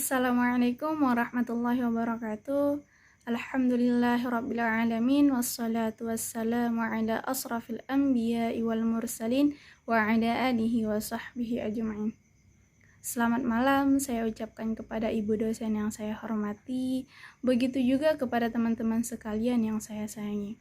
Assalamualaikum warahmatullahi wabarakatuh. Alhamdulillahirabbil alamin wassalatu wassalamu ala asrafil anbiya'i wal mursalin wa ala alihi wa sahbihi ajma'in. Selamat malam saya ucapkan kepada ibu dosen yang saya hormati, begitu juga kepada teman-teman sekalian yang saya sayangi.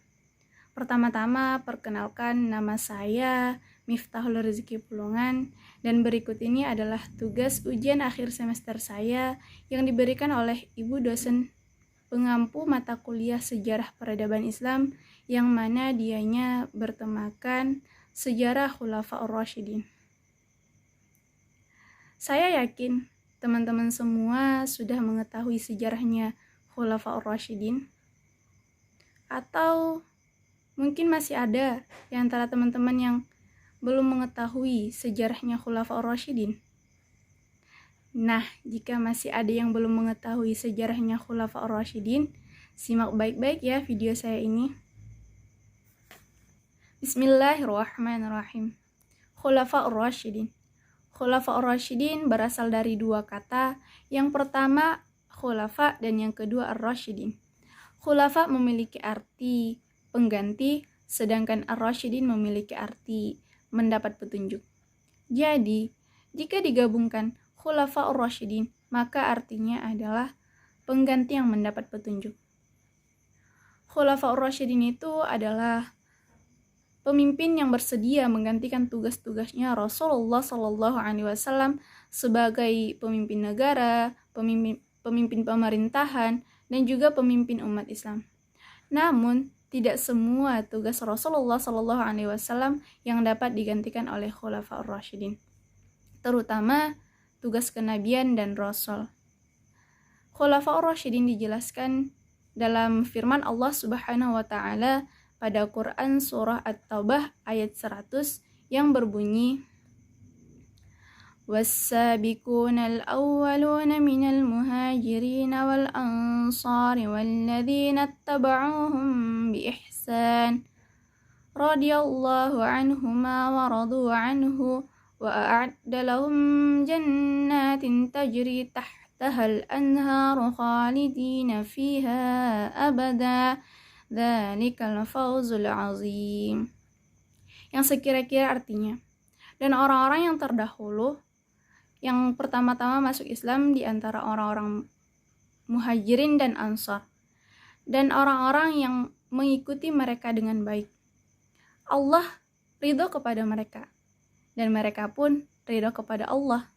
Pertama-tama perkenalkan, nama saya Miftahul Rezeki Pulungan, dan berikut ini adalah tugas ujian akhir semester saya yang diberikan oleh ibu dosen pengampu mata kuliah Sejarah Peradaban Islam, yang mana dianya bertemakan Sejarah Khulafaur Rasyidin. Saya yakin teman-teman semua sudah mengetahui sejarahnya Khulafaur Rasyidin, atau mungkin masih ada di antara teman-teman yang belum mengetahui sejarahnya Khulafaur Rasyidin. Nah, jika masih ada yang belum mengetahui sejarahnya Khulafaur Rasyidin, simak baik-baik ya video saya ini. Bismillahirrahmanirrahim. Khulafaur Rasyidin. Khulafaur Rasyidin berasal dari dua kata. Yang pertama khulafa dan yang kedua ar-rasyidin. Khulafa memiliki arti pengganti, sedangkan ar-rasyidin memiliki arti mendapat petunjuk. Jadi, jika digabungkan Khulafaur Rasyidin, maka artinya adalah pengganti yang mendapat petunjuk. Khulafaur Rasyidin itu adalah pemimpin yang bersedia menggantikan tugas-tugasnya Rasulullah SAW sebagai pemimpin negara, pemimpin pemerintahan, dan juga pemimpin umat Islam. Namun, tidak semua tugas Rasulullah SAW yang dapat digantikan oleh Khulafaur Rasyidin, terutama tugas kenabian dan Rasul. Khulafaur Rasyidin dijelaskan dalam firman Allah Subhanahu wa Ta'ala pada Quran Surah At-Taubah ayat 100 yang berbunyi, وَالسَّابِقُونَ الْأَوَّلُونَ مِنَ الْمُهَاجِرِينَ وَالْأَنصَارِ وَالَّذِينَ اتَّبَعُوهُم بِإِحْسَانٍ رَضِيَ اللَّهُ عَنْهُمْ وَرَضُوا عَنْهُ وَأَعَدَّ لَهُمْ جَنَّاتٍ تَجْرِي تَحْتَهَا الْأَنْهَارُ خَالِدِينَ فِيهَا أَبَدًا ذَلِكَ الْفَوْزُ الْعَظِيمُ. Yang sekira-kira artinya, dan orang-orang yang terdahulu yang pertama-tama masuk Islam di antara orang-orang muhajirin dan ansar, dan orang-orang yang mengikuti mereka dengan baik, Allah ridho kepada mereka, dan mereka pun ridho kepada Allah.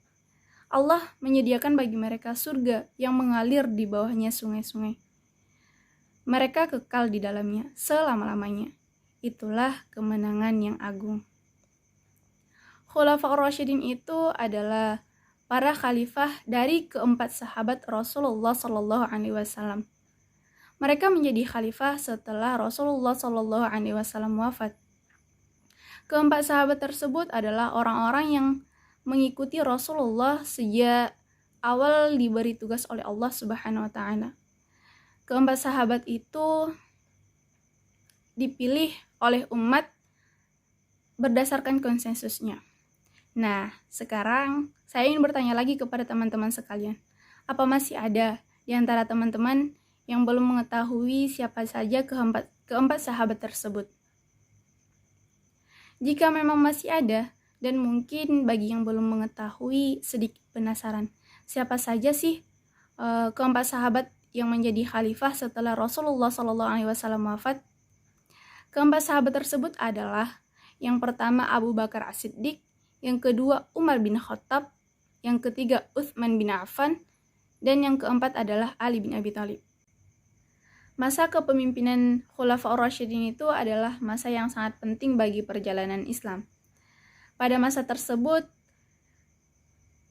Allah menyediakan bagi mereka surga yang mengalir di bawahnya sungai-sungai. Mereka kekal di dalamnya selama-lamanya. Itulah kemenangan yang agung. Khulafaur Rasyidin itu adalah para khalifah dari keempat sahabat Rasulullah SAW. Mereka menjadi khalifah setelah Rasulullah SAW wafat. Keempat sahabat tersebut adalah orang-orang yang mengikuti Rasulullah sejak awal diberi tugas oleh Allah Subhanahu wa Ta'ala. Keempat sahabat itu dipilih oleh umat berdasarkan konsensusnya. Nah, sekarang saya ingin bertanya lagi kepada teman-teman sekalian. Apa masih ada di antara teman-teman yang belum mengetahui siapa saja keempat sahabat tersebut? Jika memang masih ada, dan mungkin bagi yang belum mengetahui sedikit penasaran, siapa saja sih keempat sahabat yang menjadi khalifah setelah Rasulullah SAW wafat? Keempat sahabat tersebut adalah yang pertama Abu Bakar As-Siddiq, yang kedua Umar bin Khattab, yang ketiga Utsman bin Affan, dan yang keempat adalah Ali bin Abi Thalib. Masa kepemimpinan Khulafaur Rasyidin itu adalah masa yang sangat penting bagi perjalanan Islam. Pada masa tersebut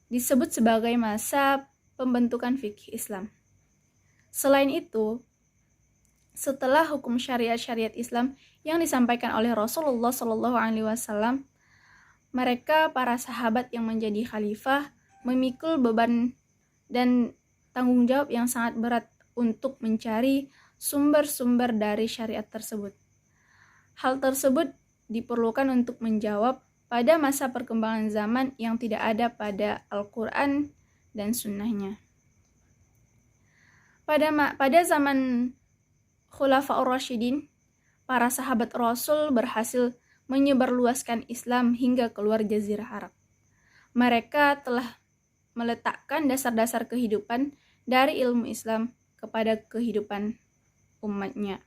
disebut sebagai masa pembentukan fikih Islam. Selain itu, setelah hukum syariat Islam yang disampaikan oleh Rasulullah SAW, mereka para sahabat yang menjadi khalifah memikul beban dan tanggung jawab yang sangat berat untuk mencari sumber-sumber dari syariat tersebut. Hal tersebut diperlukan untuk menjawab pada masa perkembangan zaman yang tidak ada pada Al-Quran dan sunnahnya. Pada zaman Khulafaur Rasyidin, para sahabat Rasul berhasil menyebarluaskan Islam hingga keluar Jazirah Arab. Mereka telah meletakkan dasar-dasar kehidupan dari ilmu Islam kepada kehidupan umatnya.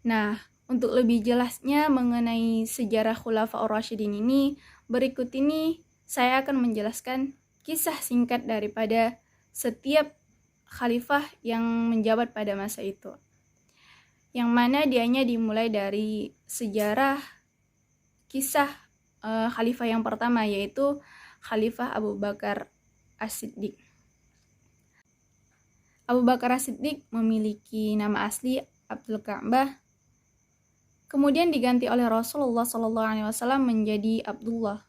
Nah, untuk lebih jelasnya mengenai sejarah Khulafaur Rasyidin ini, berikut ini saya akan menjelaskan kisah singkat daripada setiap khalifah yang menjabat pada masa itu. Yang mana dianya dimulai dari sejarah kisah khalifah yang pertama, yaitu Khalifah Abu Bakar As-Siddiq. Abu Bakar As-Siddiq memiliki nama asli Abdul Ka'bah, kemudian diganti oleh Rasulullah SAW menjadi Abdullah.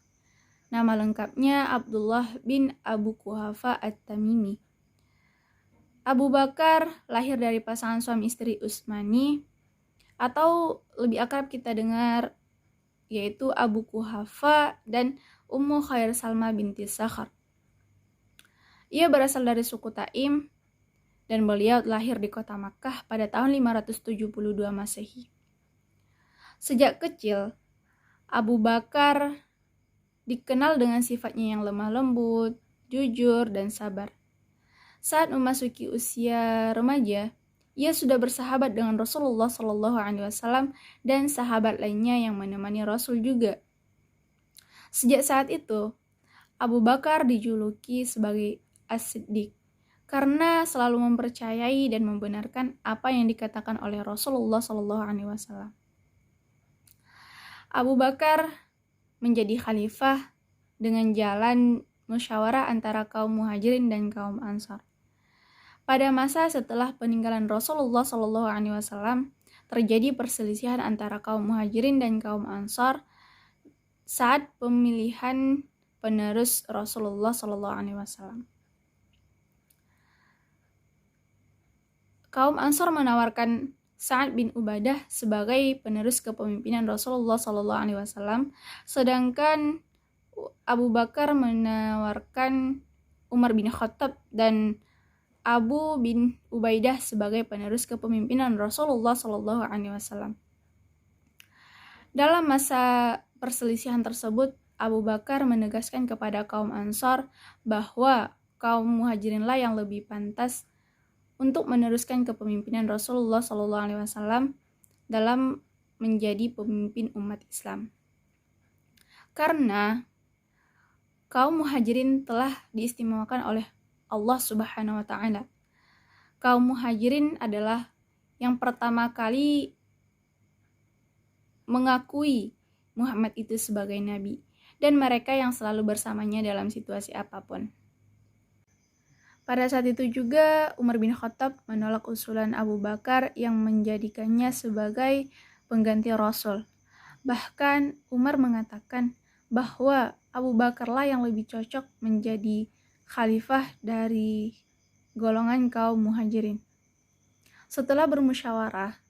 Nama lengkapnya Abdullah bin Abu Quhafa At-Tamimi. Abu Bakar lahir dari pasangan suami istri Utsmani, atau lebih akrab kita dengar yaitu Abu Quhafa dan Ummu Khair Salma binti Sakhar. Ia berasal dari suku Taim dan beliau lahir di kota Makkah pada tahun 572 Masehi. Sejak kecil, Abu Bakar dikenal dengan sifatnya yang lemah lembut, jujur, dan sabar. Saat memasuki usia remaja, ia sudah bersahabat dengan Rasulullah SAW dan sahabat lainnya yang menemani Rasul juga. Sejak saat itu, Abu Bakar dijuluki sebagai As-Siddiq karena selalu mempercayai dan membenarkan apa yang dikatakan oleh Rasulullah SAW. Abu Bakar menjadi khalifah dengan jalan musyawarah antara kaum Muhajirin dan kaum Ansar. Pada masa setelah peninggalan Rasulullah SAW, terjadi perselisihan antara kaum Muhajirin dan kaum Ansar saat pemilihan penerus Rasulullah SAW. Kaum Ansar menawarkan Sa'ad bin Ubadah sebagai penerus kepemimpinan Rasulullah SAW, sedangkan Abu Bakar menawarkan Umar bin Khattab dan Abu bin Ubaidah sebagai penerus kepemimpinan Rasulullah SAW. Dalam masa perselisihan tersebut, Abu Bakar menegaskan kepada kaum Ansar bahwa kaum Muhajirinlah yang lebih pantas untuk meneruskan kepemimpinan Rasulullah SAW dalam menjadi pemimpin umat Islam. Karena kaum Muhajirin telah diistimewakan oleh Allah Subhanahu wa Ta'ala. Kaum Muhajirin adalah yang pertama kali mengakui Muhammad itu sebagai nabi, dan mereka yang selalu bersamanya dalam situasi apapun. Pada saat itu juga Umar bin Khattab menolak usulan Abu Bakar yang menjadikannya sebagai pengganti Rasul. Bahkan Umar mengatakan bahwa Abu Bakarlah yang lebih cocok menjadi khalifah dari golongan kaum Muhajirin. Setelah bermusyawarah,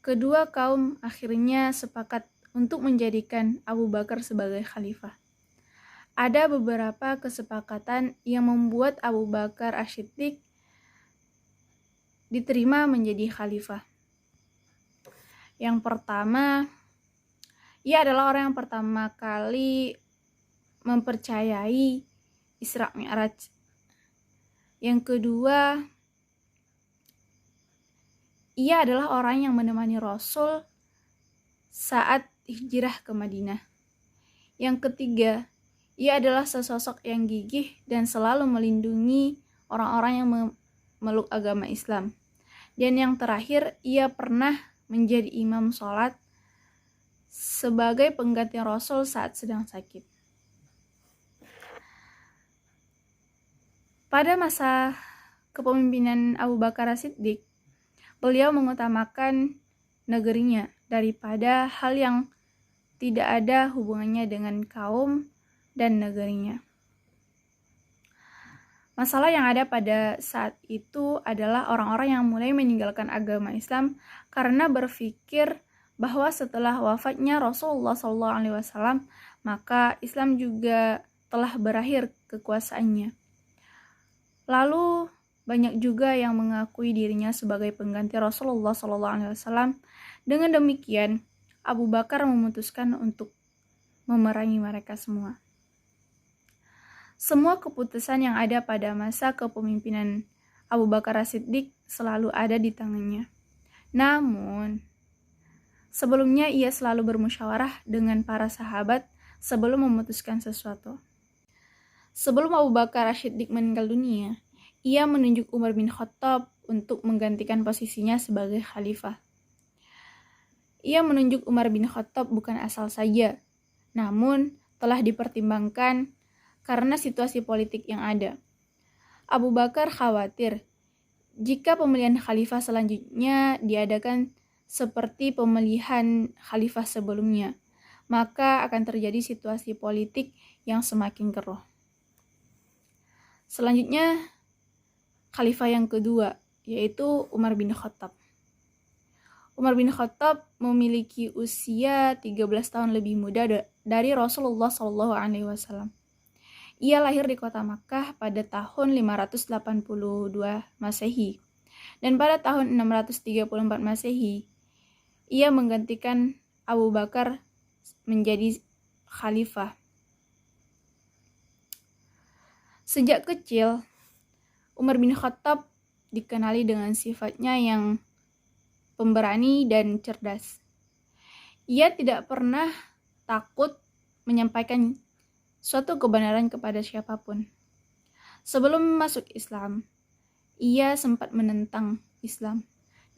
kedua kaum akhirnya sepakat untuk menjadikan Abu Bakar sebagai khalifah. Ada beberapa kesepakatan yang membuat Abu Bakar As-Siddiq diterima menjadi khalifah. Yang pertama, ia adalah orang yang pertama kali mempercayai Isra Mi'raj. Yang kedua, ia adalah orang yang menemani Rasul saat hijrah ke Madinah. Yang ketiga, ia adalah sesosok yang gigih dan selalu melindungi orang-orang yang memeluk agama Islam. Dan yang terakhir, ia pernah menjadi imam sholat sebagai pengganti Rasul saat sedang sakit. Pada masa kepemimpinan Abu Bakar As-Siddiq, beliau mengutamakan negerinya daripada hal yang tidak ada hubungannya dengan kaum dan negerinya. Masalah yang ada pada saat itu adalah orang-orang yang mulai meninggalkan agama Islam karena berpikir bahwa setelah wafatnya Rasulullah SAW, maka Islam juga telah berakhir kekuasaannya. Lalu banyak juga yang mengakui dirinya sebagai pengganti Rasulullah SAW. Dengan demikian, Abu Bakar memutuskan untuk memerangi mereka semua. Semua keputusan yang ada pada masa kepemimpinan Abu Bakar As-Siddiq selalu ada di tangannya. Namun, sebelumnya ia selalu bermusyawarah dengan para sahabat sebelum memutuskan sesuatu. Sebelum Abu Bakar As-Siddiq meninggal dunia, ia menunjuk Umar bin Khattab untuk menggantikan posisinya sebagai khalifah. Ia menunjuk Umar bin Khattab bukan asal saja, namun telah dipertimbangkan karena situasi politik yang ada. Abu Bakar khawatir jika pemilihan khalifah selanjutnya diadakan seperti pemilihan khalifah sebelumnya, maka akan terjadi situasi politik yang semakin keruh. Selanjutnya, khalifah yang kedua, yaitu Umar bin Khattab. Umar bin Khattab memiliki usia 13 tahun lebih muda dari Rasulullah SAW. Ia lahir di kota Makkah pada tahun 582 Masehi. Dan pada tahun 634 Masehi, ia menggantikan Abu Bakar menjadi khalifah. Sejak kecil, Umar bin Khattab dikenali dengan sifatnya yang pemberani dan cerdas. Ia tidak pernah takut menyampaikan suatu kebenaran kepada siapapun. Sebelum masuk Islam, ia sempat menentang Islam.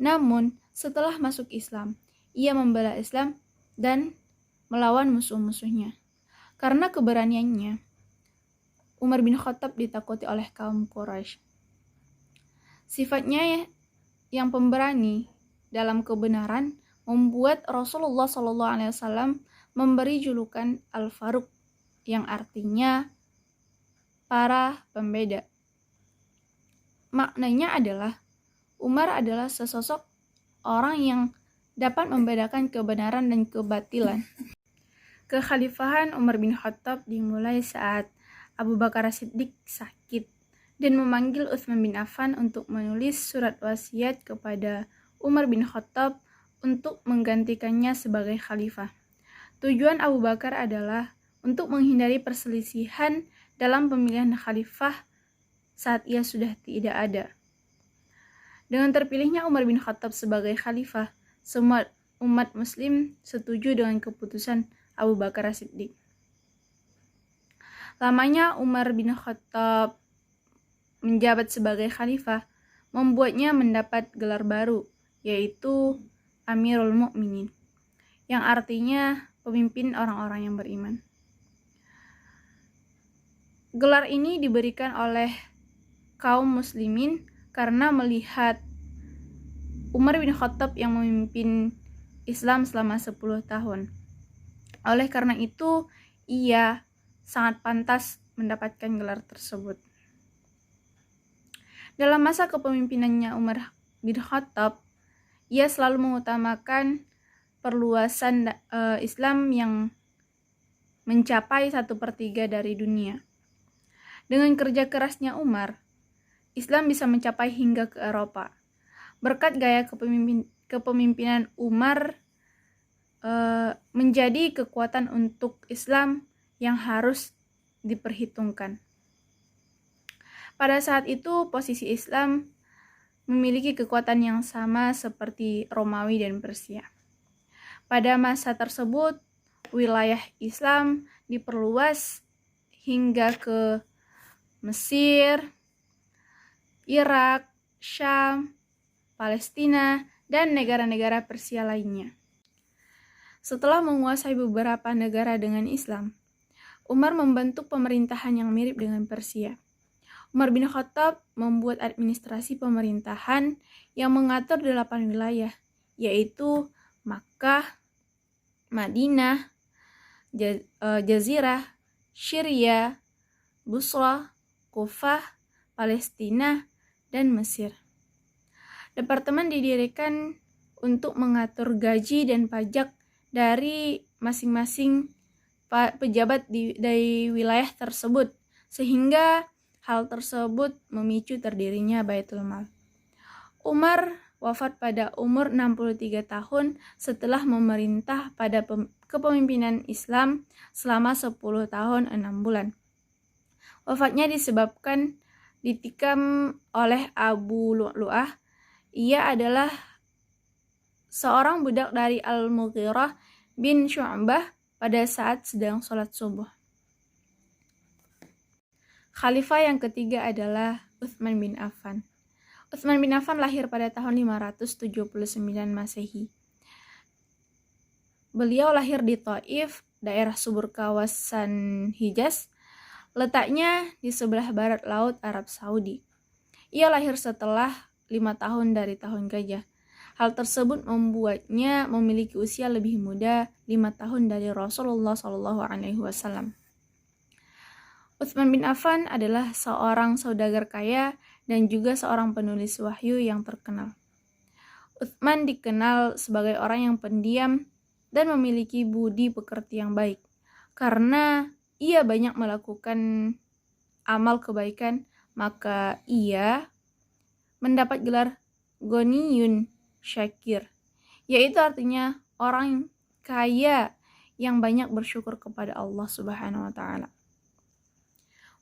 Namun, setelah masuk Islam, ia membela Islam dan melawan musuh-musuhnya. Karena keberaniannya, Umar bin Khattab ditakuti oleh kaum Quraisy. Sifatnya yang pemberani dalam kebenaran membuat Rasulullah SAW memberi julukan Al-Faruq, yang artinya para pembeda. Maknanya adalah Umar adalah sesosok orang yang dapat membedakan kebenaran dan kebatilan. Kekhalifahan Umar bin Khattab dimulai saat Abu Bakar As-Siddiq sakit dan memanggil Utsman bin Affan untuk menulis surat wasiat kepada Umar bin Khattab untuk menggantikannya sebagai khalifah. Tujuan Abu Bakar adalah untuk menghindari perselisihan dalam pemilihan khalifah saat ia sudah tidak ada. Dengan terpilihnya Umar bin Khattab sebagai khalifah, semua umat muslim setuju dengan keputusan Abu Bakar As-Siddiq. Lamanya Umar bin Khattab menjabat sebagai khalifah membuatnya mendapat gelar baru, yaitu Amirul Mukminin, yang artinya pemimpin orang-orang yang beriman. Gelar ini diberikan oleh kaum muslimin karena melihat Umar bin Khattab yang memimpin Islam selama 10 tahun. Oleh karena itu, ia sangat pantas mendapatkan gelar tersebut. Dalam masa kepemimpinannya Umar bin Khattab, ia selalu mengutamakan perluasan Islam yang mencapai 1/3 dari dunia. Dengan kerja kerasnya Umar, Islam bisa mencapai hingga ke Eropa. Berkat gaya kepemimpinan Umar menjadi kekuatan untuk Islam yang harus diperhitungkan. Pada saat itu, posisi Islam memiliki kekuatan yang sama seperti Romawi dan Persia. Pada masa tersebut, wilayah Islam diperluas hingga ke Mesir, Irak, Syam, Palestina, dan negara-negara Persia lainnya. Setelah menguasai beberapa negara dengan Islam, Umar membentuk pemerintahan yang mirip dengan Persia. Umar bin Khattab membuat administrasi pemerintahan yang mengatur 8 wilayah, yaitu Makkah, Madinah, Jazirah, Syria, Busra, Kufah, Palestina, dan Mesir. Departemen didirikan untuk mengatur gaji dan pajak dari masing-masing pejabat dari wilayah tersebut, sehingga Hal tersebut memicu terdirinya Baitul Mal. Umar wafat pada umur 63 tahun setelah memerintah pada kepemimpinan Islam selama 10 tahun 6 bulan. Wafatnya disebabkan ditikam oleh Abu Lu'lu'ah. Ia adalah seorang budak dari Al-Mughirah bin Syu'bah pada saat sedang sholat subuh. Khalifah yang ketiga adalah Utsman bin Affan. Utsman bin Affan lahir pada tahun 579 Masehi. Beliau lahir di Taif, daerah subur kawasan Hijaz, letaknya di sebelah barat laut Arab Saudi. Ia lahir setelah 5 tahun dari tahun gajah. Hal tersebut membuatnya memiliki usia lebih muda 5 tahun dari Rasulullah SAW. Utsman bin Affan adalah seorang saudagar kaya dan juga seorang penulis wahyu yang terkenal. Utsman dikenal sebagai orang yang pendiam dan memiliki budi pekerti yang baik karena ia banyak melakukan amal kebaikan, maka ia mendapat gelar Ghaniyun Syakir, yaitu artinya orang kaya yang banyak bersyukur kepada Allah Subhanahu wa taala.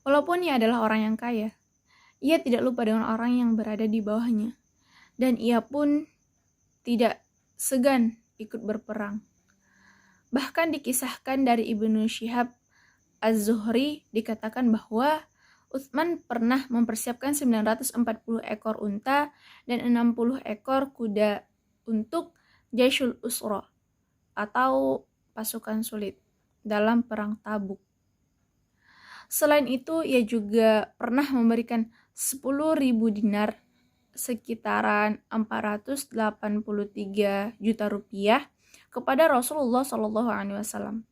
Walaupun ia adalah orang yang kaya, ia tidak lupa dengan orang yang berada di bawahnya, dan ia pun tidak segan ikut berperang. Bahkan dikisahkan dari Ibnu Syihab Az-Zuhri dikatakan bahwa Utsman pernah mempersiapkan 940 ekor unta dan 60 ekor kuda untuk Jaisyul Usra atau pasukan sulit dalam perang Tabuk. Selain itu, ia juga pernah memberikan 10.000 dinar sekitaran 483 juta rupiah kepada Rasulullah SAW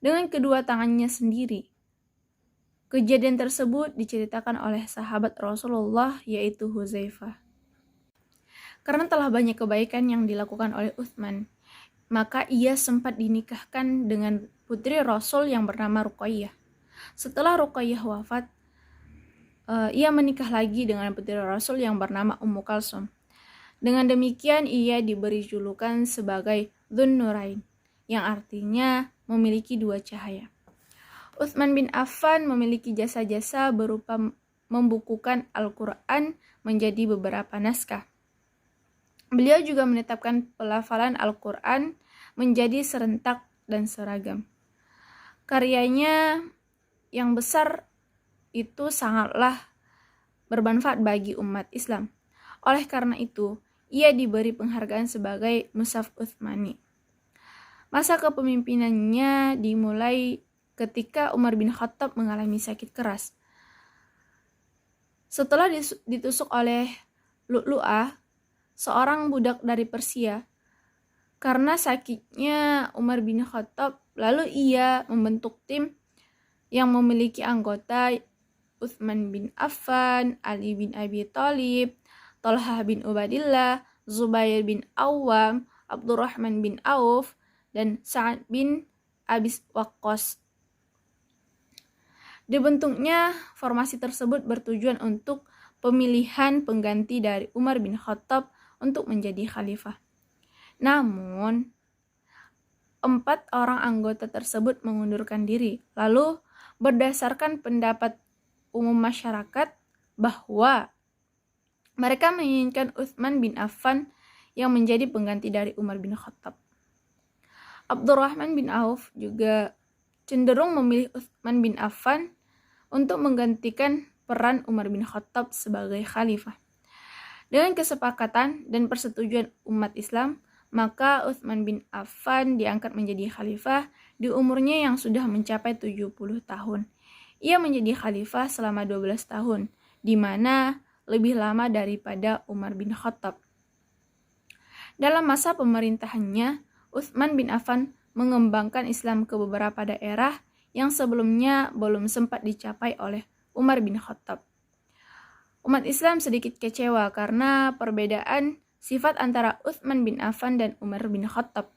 dengan kedua tangannya sendiri. Kejadian tersebut diceritakan oleh sahabat Rasulullah yaitu Hudzaifah. Karena telah banyak kebaikan yang dilakukan oleh Utsman, maka ia sempat dinikahkan dengan putri Rasul yang bernama Ruqayyah. Setelah Ruqayyah wafat, ia menikah lagi dengan putri Rasul yang bernama Ummu Kalsum. Dengan demikian ia diberi julukan sebagai Dzun Nurain, yang artinya memiliki dua cahaya. Utsman bin Affan memiliki jasa-jasa berupa membukukan Al-Quran menjadi beberapa naskah. Beliau juga menetapkan pelafalan Al-Quran menjadi serentak dan seragam. Karyanya yang besar itu sangatlah bermanfaat bagi umat Islam. Oleh karena itu, ia diberi penghargaan sebagai Mushaf Utsmani. Masa kepemimpinannya dimulai ketika Umar bin Khattab mengalami sakit keras. Setelah ditusuk oleh Lu'lu'ah, seorang budak dari Persia, karena sakitnya Umar bin Khattab, lalu ia membentuk tim yang memiliki anggota Utsman bin Affan, Ali bin Abi Thalib, Thalhah bin Ubaidillah, Zubair bin Awwam, Abdurrahman bin Auf, dan Sa'ad bin Abi Waqqas. Dibentuknya formasi tersebut bertujuan untuk pemilihan pengganti dari Umar bin Khattab untuk menjadi khalifah. Namun, 4 orang anggota tersebut mengundurkan diri. Lalu, berdasarkan pendapat umum masyarakat bahwa mereka menginginkan Utsman bin Affan yang menjadi pengganti dari Umar bin Khattab. Abdurrahman bin Auf juga cenderung memilih Utsman bin Affan untuk menggantikan peran Umar bin Khattab sebagai khalifah. Dengan kesepakatan dan persetujuan umat Islam, maka Utsman bin Affan diangkat menjadi khalifah di umurnya yang sudah mencapai 70 tahun. Ia menjadi khalifah selama 12 tahun, di mana lebih lama daripada Umar bin Khattab. Dalam masa pemerintahannya, Utsman bin Affan mengembangkan Islam ke beberapa daerah yang sebelumnya belum sempat dicapai oleh Umar bin Khattab. Umat Islam sedikit kecewa karena perbedaan sifat antara Utsman bin Affan dan Umar bin Khattab.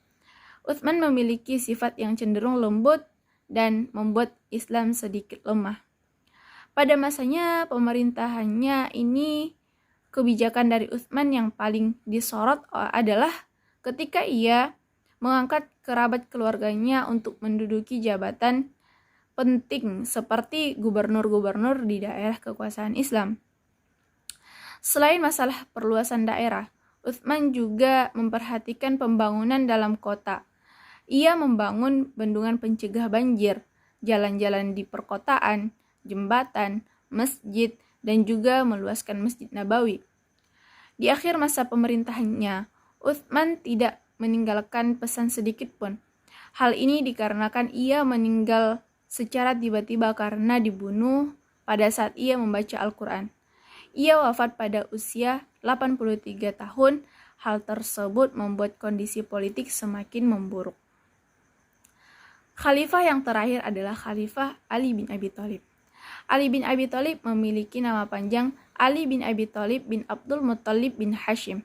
Utsman memiliki sifat yang cenderung lembut dan membuat Islam sedikit lemah. Pada masanya pemerintahannya ini, kebijakan dari Utsman yang paling disorot adalah ketika ia mengangkat kerabat keluarganya untuk menduduki jabatan penting seperti gubernur-gubernur di daerah kekuasaan Islam. Selain masalah perluasan daerah, Utsman juga memperhatikan pembangunan dalam kota. Ia membangun bendungan pencegah banjir, jalan-jalan di perkotaan, jembatan, masjid, dan juga meluaskan Masjid Nabawi. Di akhir masa pemerintahannya, Utsman tidak meninggalkan pesan sedikit pun. Hal ini dikarenakan ia meninggal secara tiba-tiba karena dibunuh pada saat ia membaca Al-Quran. Ia wafat pada usia 83 tahun. Hal tersebut membuat kondisi politik semakin memburuk. Khalifah yang terakhir adalah Khalifah Ali bin Abi Thalib. Ali bin Abi Thalib memiliki nama panjang Ali bin Abi Thalib bin Abdul Muttalib bin Hashim.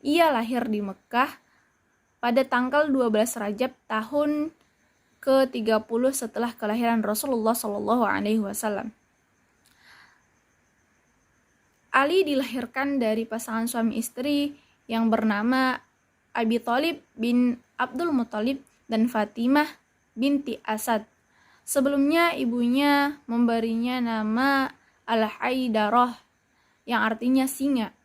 Ia lahir di Mekah pada tanggal 12 Rajab tahun ke-30 setelah kelahiran Rasulullah SAW. Ali dilahirkan dari pasangan suami istri yang bernama Abi Thalib bin Abdul Muttalib dan Fatimah binti Asad. Sebelumnya ibunya memberinya nama Al-Haidarah yang artinya singa.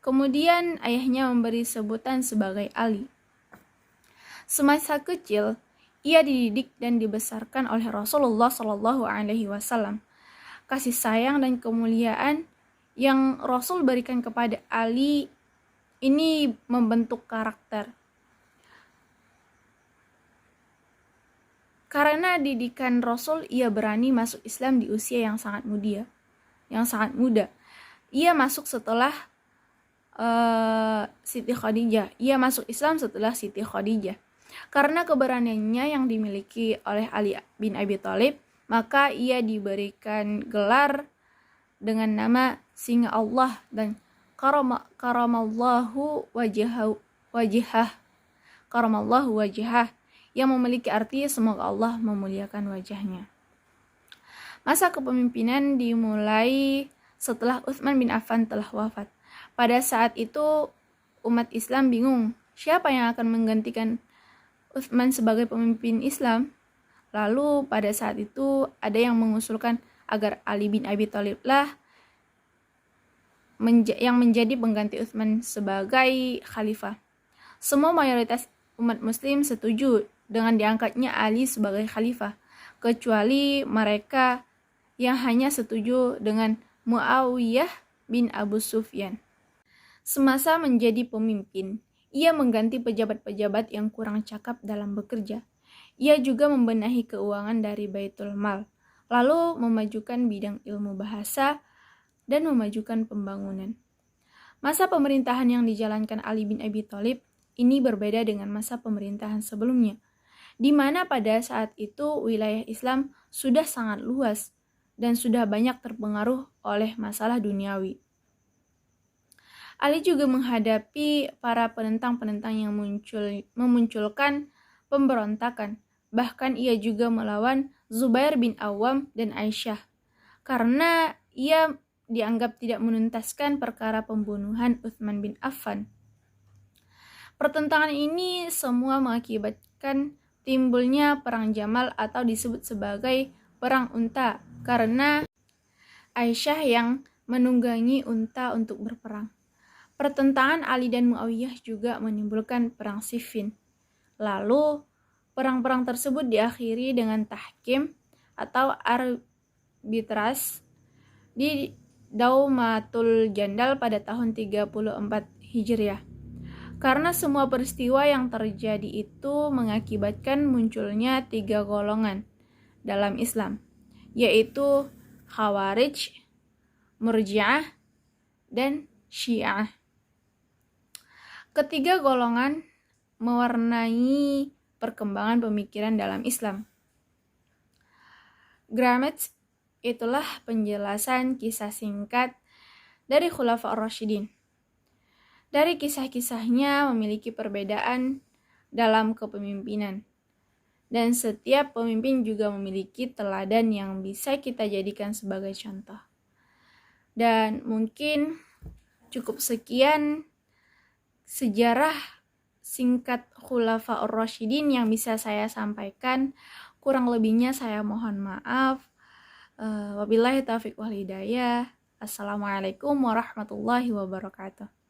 Kemudian ayahnya memberi sebutan sebagai Ali. Semasa kecil, ia dididik dan dibesarkan oleh Rasulullah SAW. Kasih sayang dan kemuliaan yang Rasul berikan kepada Ali ini membentuk karakter. Karena didikan Rasul, ia berani masuk Islam di usia yang sangat muda. Ia masuk setelah Siti Khadijah. Ia masuk Islam setelah Siti Khadijah. Karena keberaniannya yang dimiliki oleh Ali bin Abi Thalib, maka ia diberikan gelar dengan nama Singa Allah dan karamallahu wajhah yang memiliki arti semoga Allah memuliakan wajahnya. Masa kepemimpinan dimulai setelah Utsman bin Affan telah wafat. Pada saat itu umat Islam bingung siapa yang akan menggantikan Utsman sebagai pemimpin Islam. Lalu pada saat itu ada yang mengusulkan agar Ali bin Abi Thalib lah yang menjadi pengganti Utsman sebagai khalifah. Semua mayoritas umat muslim setuju dengan diangkatnya Ali sebagai khalifah, kecuali mereka yang hanya setuju dengan Muawiyah bin Abu Sufyan. Semasa menjadi pemimpin, ia mengganti pejabat-pejabat yang kurang cakap dalam bekerja. Ia juga membenahi keuangan dari Baitul Mal, lalu memajukan bidang ilmu bahasa dan memajukan pembangunan. Masa pemerintahan yang dijalankan Ali bin Abi Thalib ini berbeda dengan masa pemerintahan sebelumnya, di mana pada saat itu wilayah Islam sudah sangat luas dan sudah banyak terpengaruh oleh masalah duniawi. Ali juga menghadapi para penentang-penentang yang memunculkan pemberontakan. Bahkan ia juga melawan Zubair bin Awam dan Aisyah karena ia dianggap tidak menuntaskan perkara pembunuhan Utsman bin Affan. Pertentangan ini semua mengakibatkan timbulnya Perang Jamal atau disebut sebagai Perang Unta karena Aisyah yang menunggangi unta untuk berperang. Pertentangan Ali dan Muawiyah juga menimbulkan Perang Siffin. Lalu perang-perang tersebut diakhiri dengan tahkim atau arbitras di Daumatul Jandal pada tahun 34 Hijriah. Karena semua peristiwa yang terjadi itu mengakibatkan munculnya 3 golongan dalam Islam, yaitu Khawarij, Murji'ah, dan Syiah. Ketiga golongan mewarnai perkembangan pemikiran dalam Islam. Gramet itulah penjelasan kisah singkat dari Khulafa ar-Rasyidin. Dari kisah-kisahnya memiliki perbedaan dalam kepemimpinan Dan setiap pemimpin juga memiliki teladan yang bisa kita jadikan sebagai contoh. Dan mungkin cukup sekian sejarah singkat Khulafaur Rasyidin yang bisa saya sampaikan. Kurang lebihnya saya mohon maaf. Wabillahi taufiq wal hidayah. Assalamualaikum warahmatullahi wabarakatuh.